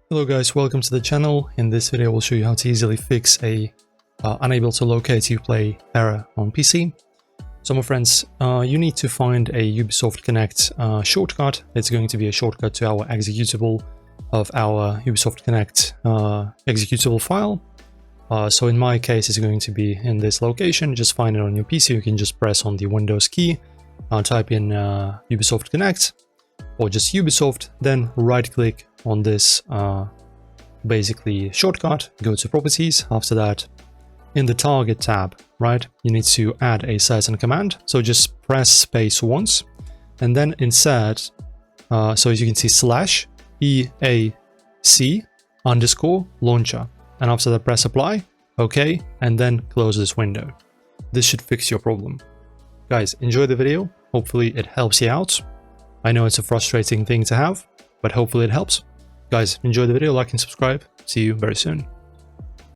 Hello guys, welcome to the channel. In this video we'll show you how to easily fix a unable to locate Uplay error on PC. So my friends, you need to find a Ubisoft Connect shortcut. It's going to be a shortcut to our executable of our Ubisoft Connect executable file. So in my case it's going to be in this location. Just find it on your PC. You can just press on the Windows key, type in Ubisoft Connect or just Ubisoft, then right click on this basically shortcut, go to properties. After that, in the target tab, right, you need to add a certain command. So just press space once and then insert, so as you can see, /EAC_launcher. And after that, press apply, OK, and then close this window. This should fix your problem. Guys, enjoy the video. Hopefully it helps you out. I know it's a frustrating thing to have, but hopefully it helps. Guys, enjoy the video, like and subscribe. See you very soon.